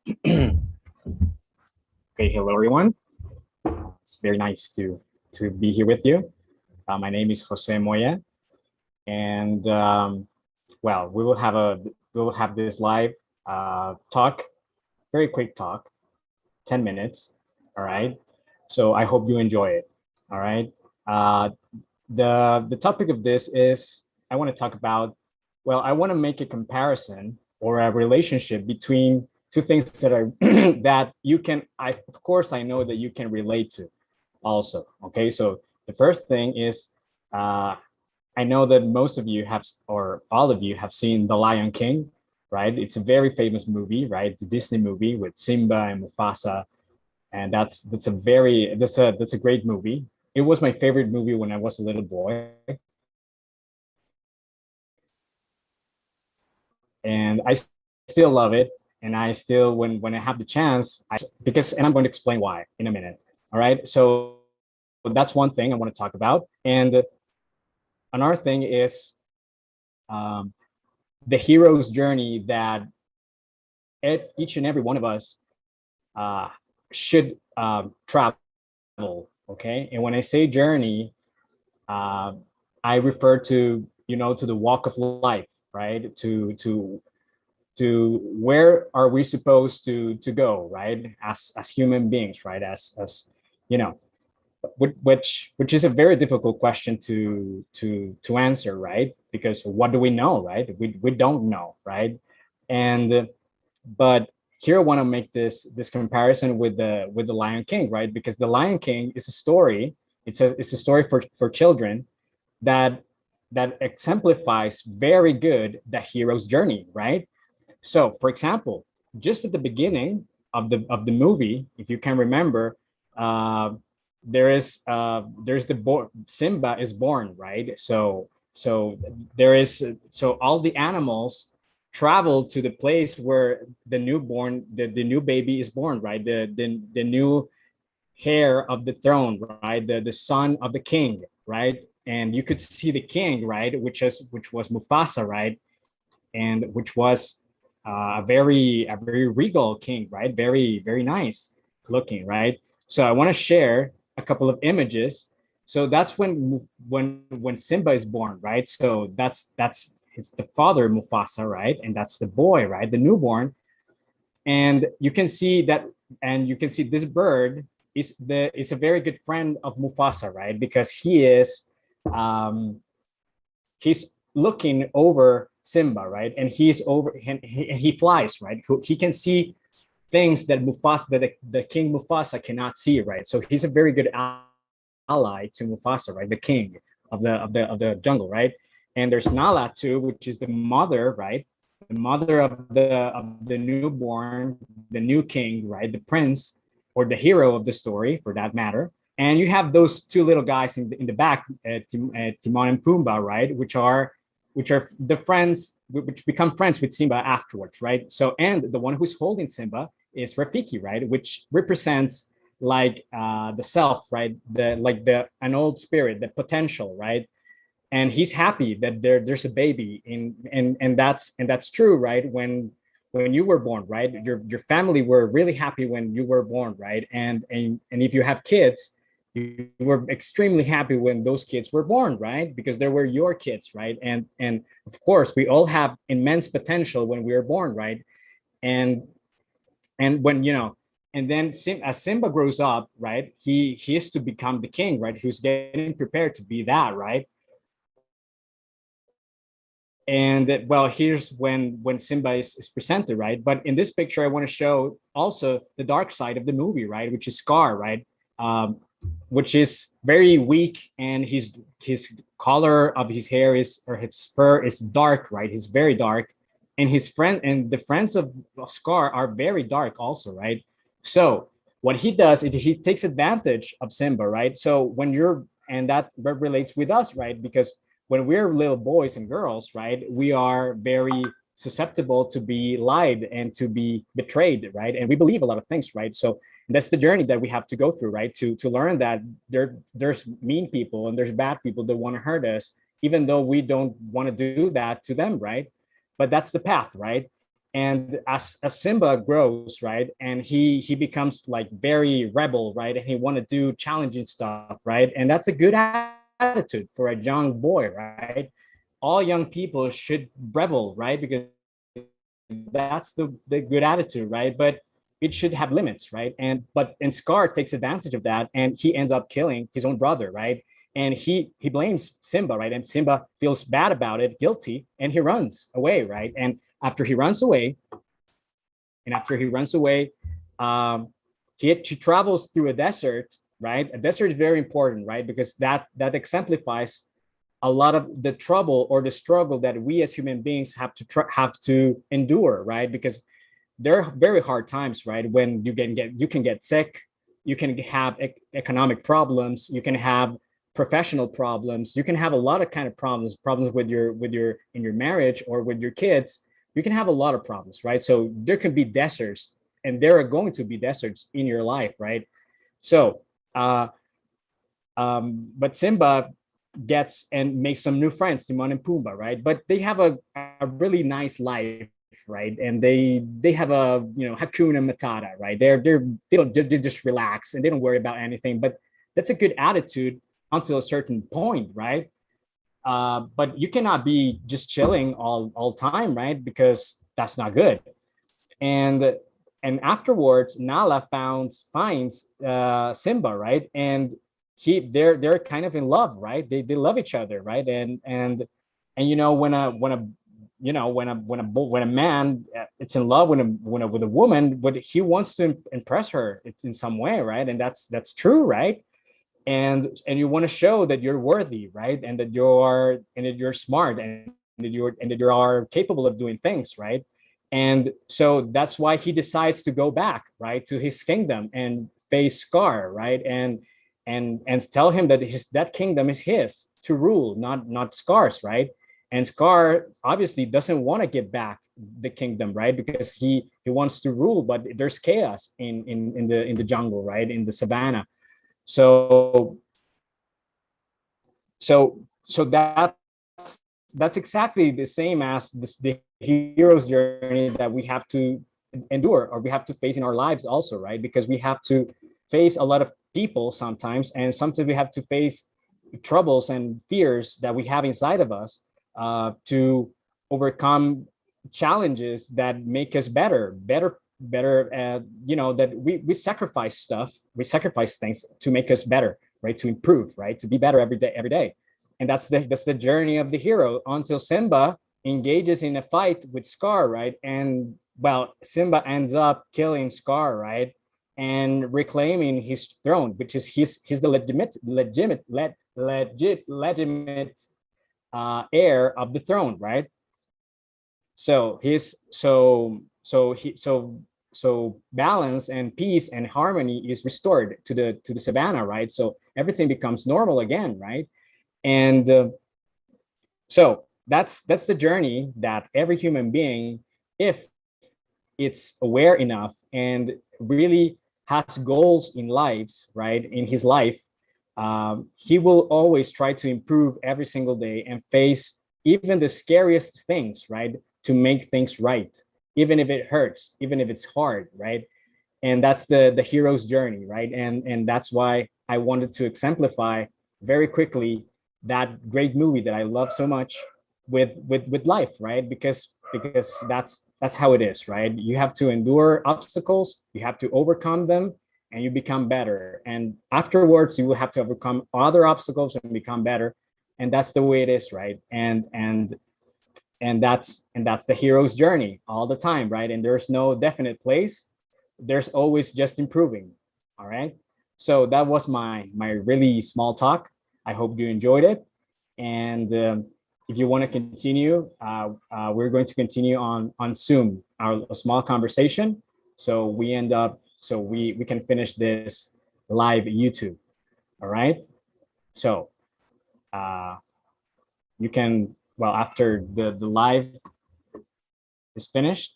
Okay, hello everyone. It's very nice to be here with you. My name is José Moya, and well, we will have this live talk, very quick talk, 10 minutes. All right. So I hope you enjoy it. All right. Uh, the topic of this is I want to talk about. Well, I want to make a comparison or a relationship between two things that are that you can. I of course I know that you can relate to also. Okay, so the first thing is uh, I know that most of you have, or all of you have seen The Lion King, right? It's a very famous movie, right? The Disney movie with Simba and Mufasa, and that's a great movie. It was my favorite movie when I was a little boy, and I still love it. And I still, when I have the chance, because, and I'm going to explain why in a minute. All right, so that's one thing I want to talk about, and another thing is um, the hero's journey that each and every one of us uh, should travel. Okay, and when I say journey, uh, I refer to to the walk of life, right? To where are we supposed to go, right? As human beings, right? As you know, which is a very difficult question to answer, right? Because what do we know, right? We don't know, right? And but here I want to make this comparison with the Lion King, right? Because the Lion King is a story. It's a story for children that exemplifies very good the hero's journey, right? So, for example, just at the beginning of the movie, if you can remember, uh, there's Simba is born, right? So all the animals travel to the place where the new baby is born, right? The new heir of the throne, right? The son of the king, right? And you could see the king, right? Which was Mufasa, right? And which was a very regal king, right? Very nice looking, right? So I want to share a couple of images. So that's when Simba is born, right? So that's it's the father Mufasa, right? And that's the boy, right? The newborn. And you can see that, and you can see this bird is a very good friend of Mufasa, right? Because um, he's looking over Simba, right? And he flies, right? He can see things that the King Mufasa cannot see, right? So he's a very good ally to Mufasa, right? The king of the jungle, right? And there's Nala too, which is the mother, right? The mother of the newborn, the new king, right? The prince or the hero of the story, for that matter. And you have those two little guys in the back, Timon and Pumbaa, right? Which are the friends, which become friends with Simba afterwards, right? So, and the one who's holding Simba is Rafiki, right? Which represents like the self, right? The like the an old spirit, the potential, right? And he's happy that there's a baby in and that's true, right? When you were born, right? Your family were really happy when you were born, right? And if you have kids, you were extremely happy when those kids were born, right? Because they were your kids, right? And of course we all have immense potential when we are born, right? And and when and then as Simba grows up, right, he is to become the king, right? Who's getting prepared to be that, right? And well, here's when Simba is presented, right? But in this picture I want to show also the dark side of the movie, right? Which is Scar, right? um, which is very weak, and his color of his hair is, or his fur is dark, right? He's very dark, and his friend and the friends of Scar are very dark also, right? So what he does is he takes advantage of Simba, right? So when you're, and that relates with us, right? Because when we're little boys and girls, right, we are very susceptible to be lied and to be betrayed, right? And we believe a lot of things, right? So that's the journey that we have to go through, right? To learn that there's mean people and there's bad people that want to hurt us, even though we don't want to do that to them, right? But that's the path, right? And as Simba grows, right, and he becomes like very rebel, right, and he want to do challenging stuff, right, and that's a good attitude for a young boy, right? All young people should rebel, right, because that's the good attitude, right? But it should have limits, right? And Scar takes advantage of that, and he ends up killing his own brother, right? And he blames Simba, right? And Simba feels bad about it, guilty, and he runs away, right? And after he runs away, um, he travels through a desert, right? A desert is very important, right? Because that exemplifies a lot of the trouble or the struggle that we as human beings have to endure, right? Because there are very hard times, right? When you can get sick, you can have economic problems, you can have professional problems, you can have a lot of kind of problems with your in your marriage or with your kids. You can have a lot of problems, right? So there can be deserts, and there are going to be deserts in your life, right? So uh but Simba gets and makes some new friends, Timon and Pumbaa, right? But they have a really nice life, right? And they have a Hakuna Matata, right? They just relax and they don't worry about anything. But that's a good attitude until a certain point, right? But you cannot be just chilling all time, right? Because that's not good. And and afterwards, Nala finds Simba, right? And they're kind of in love, right? They love each other, right? And when a man it's in love with a woman, but he wants to impress her, it's in some way, right? And that's true, right? And you want to show that you're worthy, right? And that you're smart, and that you are capable of doing things, right? And so that's why he decides to go back, right, to his kingdom and face Scar, right? And tell him that that kingdom is his to rule, not Scar's, right? And Scar obviously doesn't want to get back the kingdom, right? Because he wants to rule, but there's chaos in the jungle, right? In the savannah. So so that's exactly the same as the hero's journey that we have to endure, or we have to face in our lives also, right? Because we have to face a lot of people sometimes, and sometimes we have to face troubles and fears that we have inside of us, to overcome challenges that make us better. That we sacrifice stuff, we sacrifice things to make us better, right? To improve, right? To be better every day. And that's the journey of the hero until Simba engages in a fight with Scar, right? And well, Simba ends up killing Scar, right? And reclaiming his throne, which is he's the legitimate heir of the throne, right? So he's so he so balance and peace and harmony is restored to the savannah, right? So everything becomes normal again, right? And so that's the journey that every human being, if it's aware enough and really has goals in lives, right, in his life, he will always try to improve every single day and face even the scariest things, right, to make things right, even if it hurts, even if it's hard, right? And that's the hero's journey, right? And that's why I wanted to exemplify very quickly that great movie that I love so much with life, right? Because that's how it is, right? You have to endure obstacles, you have to overcome them, and you become better. And afterwards, you will have to overcome other obstacles and become better. And that's the way it is, right? And that's the hero's journey all the time, right? And there's no definite place, there's always just improving. All right, so that was my really small talk. I hope you enjoyed it. And if you want to continue, we're going to continue on Zoom, our a small conversation, so we can finish this live YouTube. All right, so uh, you can, well, after the live is finished,